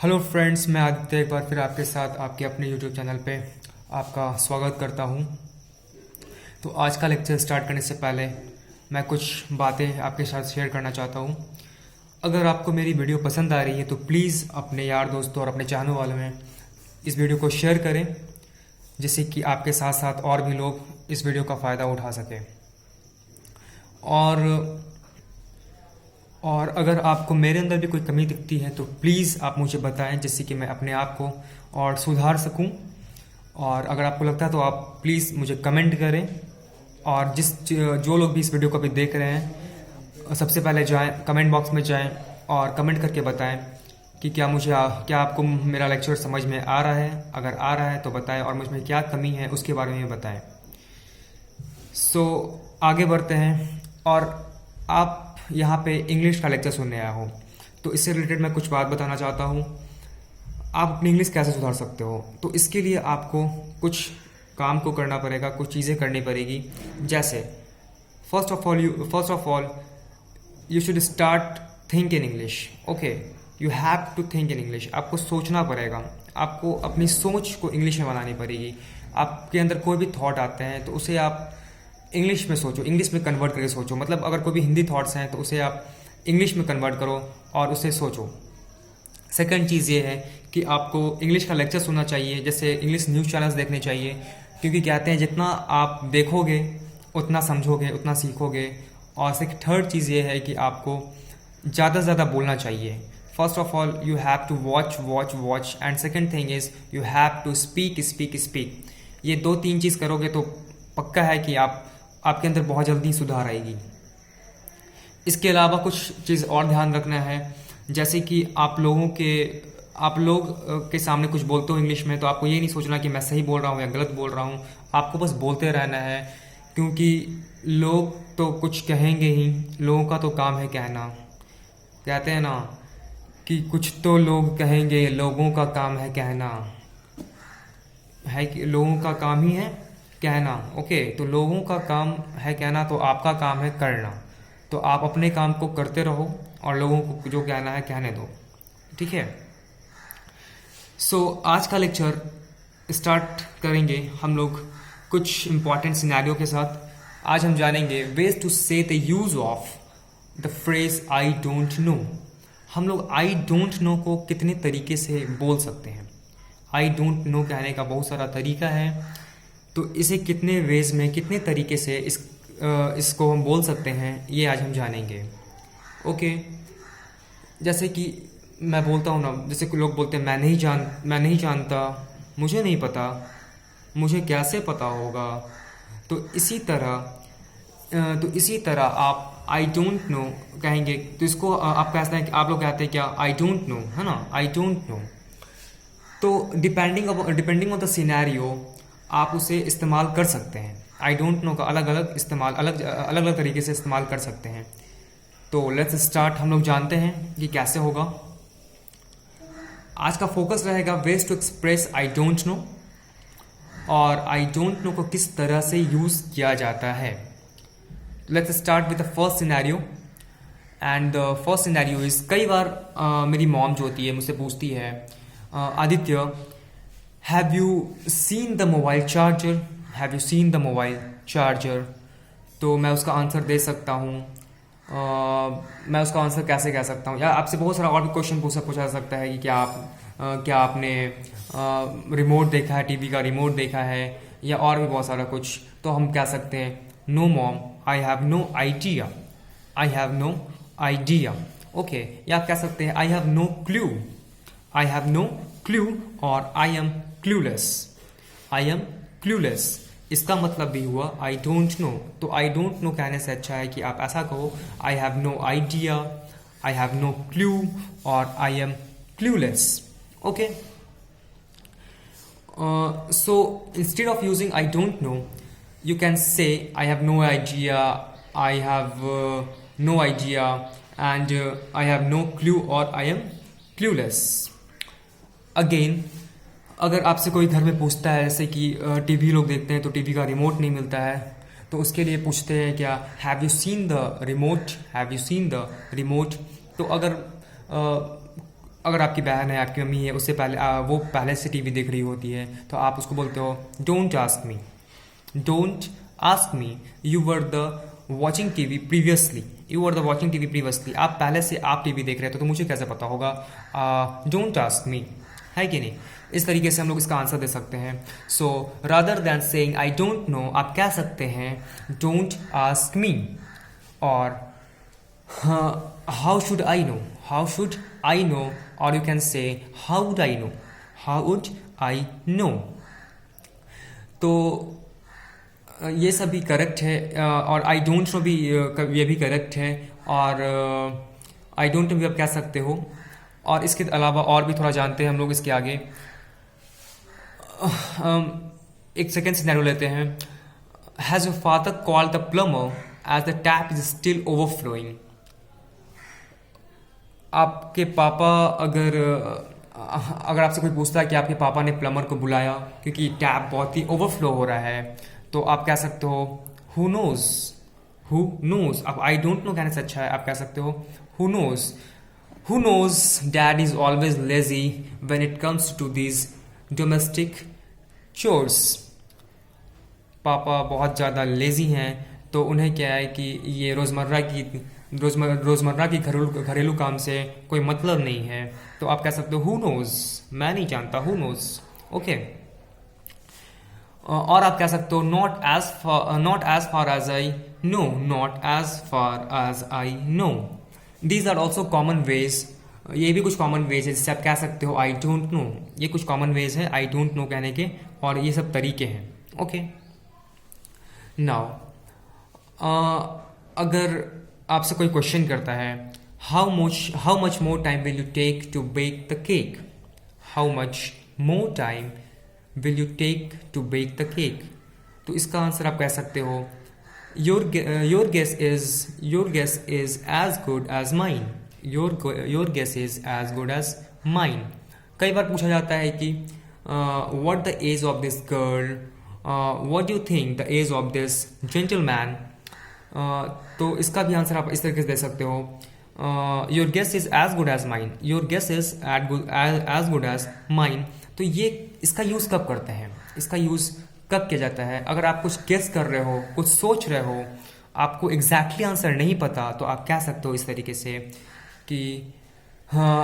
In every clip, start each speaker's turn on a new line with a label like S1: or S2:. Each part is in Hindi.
S1: हेलो फ्रेंड्स, मैं आदित्य एक बार फिर आपके साथ आपके अपने यूट्यूब चैनल पे आपका स्वागत करता हूँ। तो आज का लेक्चर स्टार्ट करने से पहले मैं कुछ बातें आपके साथ शेयर करना चाहता हूँ। अगर आपको मेरी वीडियो पसंद आ रही है तो प्लीज़ अपने यार दोस्तों और अपने चाहने वालों में इस वीडियो को शेयर करें, जिससे कि आपके साथ साथ और भी लोग इस वीडियो का फ़ायदा उठा सकें। और अगर आपको मेरे अंदर भी कोई कमी दिखती है तो प्लीज़ आप मुझे बताएं, जिससे कि मैं अपने आप को और सुधार सकूं। और अगर आपको लगता है तो आप प्लीज़ मुझे कमेंट करें। और जो लोग भी इस वीडियो को अभी देख रहे हैं, सबसे पहले जाएं कमेंट बॉक्स में जाएं और कमेंट करके बताएं कि क्या आपको मेरा लेक्चर समझ में आ रहा है। अगर आ रहा है तो बताएं, और मुझ में क्या कमी है उसके बारे में बताएं। आगे बढ़ते हैं। और आप यहाँ पे इंग्लिश का लेक्चर सुनने आया हो तो इससे रिलेटेड मैं कुछ बात बताना चाहता हूँ। आप अपनी इंग्लिश कैसे सुधार सकते हो, तो इसके लिए आपको कुछ काम को करना पड़ेगा, कुछ चीज़ें करनी पड़ेगी। जैसे first of all you should start think in English. Okay, you have to think in English. आपको सोचना पड़ेगा, आपको अपनी सोच को इंग्लिश में बनानी पड़ेगी। आपके अंदर कोई भी थॉट आते हैं तो उसे आप इंग्लिश में सोचो, इंग्लिश में कन्वर्ट करके सोचो। मतलब अगर कोई भी हिंदी थॉट्स हैं तो उसे आप इंग्लिश में कन्वर्ट करो और उसे सोचो। सेकंड चीज़ ये है कि आपको इंग्लिश का लेक्चर सुनना चाहिए, जैसे इंग्लिश न्यूज़ चैनल्स देखने चाहिए, क्योंकि कहते हैं जितना आप देखोगे उतना समझोगे, उतना सीखोगे। और थर्ड चीज़ ये है कि आपको ज़्यादा से ज़्यादा बोलना चाहिए। First of all you have to watch and second thing is you have to speak. ये 2-3 चीज़ करोगे तो पक्का है कि आपके अंदर बहुत जल्दी सुधार आएगी। इसके अलावा कुछ चीज़ और ध्यान रखना है, जैसे कि आप लोग के सामने कुछ बोलते हो इंग्लिश में, तो आपको ये नहीं सोचना कि मैं सही बोल रहा हूँ या गलत बोल रहा हूँ। आपको बस बोलते रहना है, क्योंकि लोग तो कुछ कहेंगे ही, लोगों का तो काम है कहना। कहते हैं ना कि कुछ तो लोग कहेंगे, लोगों का काम है कहना, है कि लोगों का काम ही है कहना। ओके, तो लोगों का काम है कहना, तो आपका काम है करना। तो आप अपने काम को करते रहो और लोगों को जो कहना है कहने दो, ठीक है। आज का लेक्चर स्टार्ट करेंगे हम लोग कुछ इंपॉर्टेंट सिनेरियो के साथ। आज हम जानेंगे वेज टू से the use of the phrase I don't no. हम लोग आई डोंट नो को कितने तरीके से बोल सकते हैं। आई डोंट नो कहने का बहुत सारा तरीका है, तो इसे कितने वेज में, कितने तरीके से इसको हम बोल सकते हैं, ये आज हम जानेंगे। ओके, जैसे कि मैं बोलता हूँ ना, जैसे लोग बोलते हैं मैं नहीं जानता, मुझे नहीं पता, मुझे कैसे पता होगा। तो इसी तरह आप आई डोंट नो कहेंगे तो इसको आप कहते हैं कि आप लोग कहते हैं क्या, आई डोंट नो, है ना, आई डोंट नो। तो डिपेंडिंग ऑन द सिनेरियो आप उसे इस्तेमाल कर सकते हैं। आई डोंट नो का अलग अलग तरीके से इस्तेमाल कर सकते हैं। तो लेट्स स्टार्ट। हम लोग जानते हैं कि कैसे होगा। आज का फोकस रहेगा ways to express I don't know, और आई डोंट नो को किस तरह से यूज़ किया जाता है। Let's start with the first scenario. And the first scenario is, कई बार मेरी मॉम जो होती है मुझसे पूछती है, Aditya have you seen the mobile charger. तो मैं उसका आंसर दे सकता हूँ। मैं उसका आंसर कैसे कह सकता हूँ, या आपसे बहुत सारा और भी क्वेश्चन पूछा जा सकता है कि क्या आपने रिमोट देखा है, टीवी का रिमोट देखा है, या और भी बहुत सारा कुछ। तो हम कह सकते हैं no mom, I have no idea. Okay, या आप कह सकते हैं आई हैव नो क्लू, और आई एम क्लूलेस। इसका मतलब भी हुआ आई डोंट नो। तो आई डोंट नो कहने से अच्छा है कि आप ऐसा कहो, I have no idea, I have no clue, और I am clueless. Okay, so instead of using I don't know, you can say I have no idea, I have no idea, and I have no clue, or I am clueless. Again, अगर आपसे कोई घर में पूछता है, जैसे कि टीवी लोग देखते हैं तो टीवी का रिमोट नहीं मिलता है, तो उसके लिए पूछते हैं क्या, have you seen the remote. तो अगर अगर आपकी बहन है, आपकी मम्मी है, उससे पहले वो पहले से टीवी देख रही होती है, तो आप उसको बोलते हो don't ask me, don't ask me, you were the watching TV previously, you were the watching TV previously, आप पहले से आप टीवी देख रहे थे तो मुझे कैसे पता होगा, डोंट आस्क मी, है कि नहीं। इस तरीके से हम लोग इसका आंसर दे सकते हैं। So rather than saying I don't know, आप कह सकते हैं डोंट आस्क मी। और how should I know, how should I know, और you can say how would I know, how would I know. तो ये सभी करेक्ट है, और आई डोंट नो भी ये भी करेक्ट है, और आई डोंट नो भी आप कह सकते हो। और इसके अलावा और भी थोड़ा जानते हैं हम लोग इसके आगे। एक सेकेंड सिनेरियो लेते हैं। Has your father call the plumber as the tap is still overflowing. आपके पापा अगर आपसे कोई पूछता है कि आपके पापा ने प्लम्बर को बुलाया क्योंकि टैप बहुत ही ओवरफ्लो हो रहा है, तो आप कह सकते हो हु नोज, हु नोज। अब आई डोंट नो कहने से अच्छा है आप कह सकते हो who knows, who knows dad is always lazy when it comes to these domestic chores. पापा बहुत ज़्यादा लेजी हैं, तो उन्हें क्या है कि ये रोज़मर्रा की घरेलू काम से कोई मतलब नहीं है, तो आप कह सकते हो हु नोज, मैं नहीं जानता, हु नोज। ओके। और आप कह सकते हो not as far as I know, not as far as I know. These are also common ways, ये भी कुछ कॉमन वेज है जिससे आप कह सकते हो आई डोंट नो। ये कुछ कॉमन वेज है आई डोंट नो कहने के, और ये सब तरीके हैं। ओके। नाउ अगर आपसे कोई क्वेश्चन करता है how much more time will you take to bake the cake, how much more time will you take to bake the cake, तो इसका आंसर आप कह सकते हो your guess is as good as mine, your guess is as good as mine. कई बार पूछा जाता है कि what the age of this girl, what do you think the age of this gentleman. तो इसका भी आंसर आप इस तरीके से दे सकते हो your guess is as good as mine, your guess is as good as mine. तो ये इसका यूज़ कब करते हैं, इसका यूज़ कब किया जाता है? अगर आप कुछ गेस कर रहे हो, कुछ सोच रहे हो, आपको एग्जैक्टली आंसर नहीं पता, तो आप कह सकते हो इस तरीके से कि हाँ,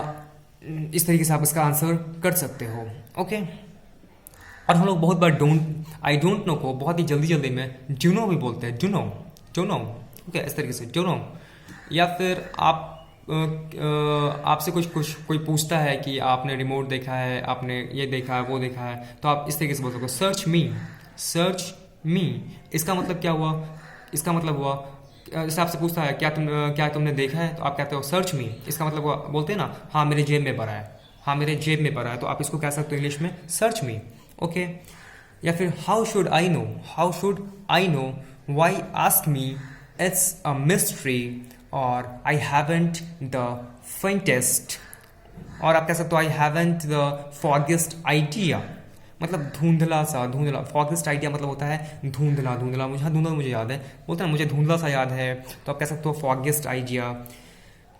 S1: इस तरीके से आप इसका आंसर कर सकते हो। ओके। और हम लोग बहुत बार आई डोंट नो को बहुत ही जल्दी में डू नो भी बोलते हैं, डू नो। ओके, इस तरीके से डू नो। या फिर आप आपसे कोई पूछता है कि आपने रिमोट देखा है, आपने ये देखा है, वो देखा है, तो आप इस तरीके से बोल सकते हो सर्च मी। इसका मतलब क्या हुआ? इसका मतलब हुआ जैसे आपसे पूछता है क्या तुमने देखा है, तो आप कहते हो सर्च मी। इसका मतलब हुआ, बोलते हैं ना, हाँ मेरे जेब में पड़ा है, हाँ मेरे जेब में पड़ा है, तो आप इसको कह सकते हो इंग्लिश में सर्च मी। ओके। या फिर how should I know why ask me, it's a mystery, और आई हैवेंट द faintest, और आप कह सकते हो आई हैवेंट द फॉगेस्ट आइडिया, मतलब धुंधला। फॉगेस्ट आइडिया मतलब होता है धुंधला। मुझे याद है, बोलते हैं मुझे धुंधला सा याद है, तो आप कह सकते हो फॉगेस्ट आइडिया।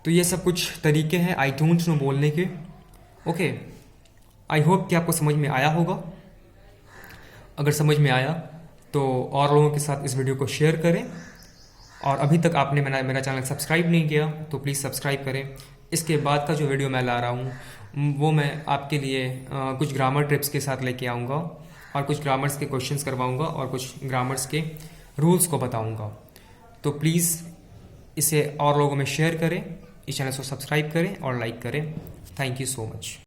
S1: तो ये सब कुछ तरीके हैं आई डोंट नो बोलने के। ओके। आई होप कि आपको समझ में आया होगा। अगर समझ में आया तो और लोगों के साथ इस वीडियो को शेयर करें, और अभी तक आपने मेरा चैनल सब्सक्राइब नहीं किया तो प्लीज़ सब्सक्राइब करें। इसके बाद का जो वीडियो मैं ला रहा हूँ वो मैं आपके लिए कुछ ग्रामर टिप्स के साथ लेके आऊँगा, और कुछ ग्रामर्स के क्वेश्चंस करवाऊँगा, और कुछ ग्रामर्स के रूल्स को बताऊँगा। तो प्लीज़ इसे और लोगों में शेयर करें, इस चैनल को सब्सक्राइब करें और लाइक करें। Thank you so much.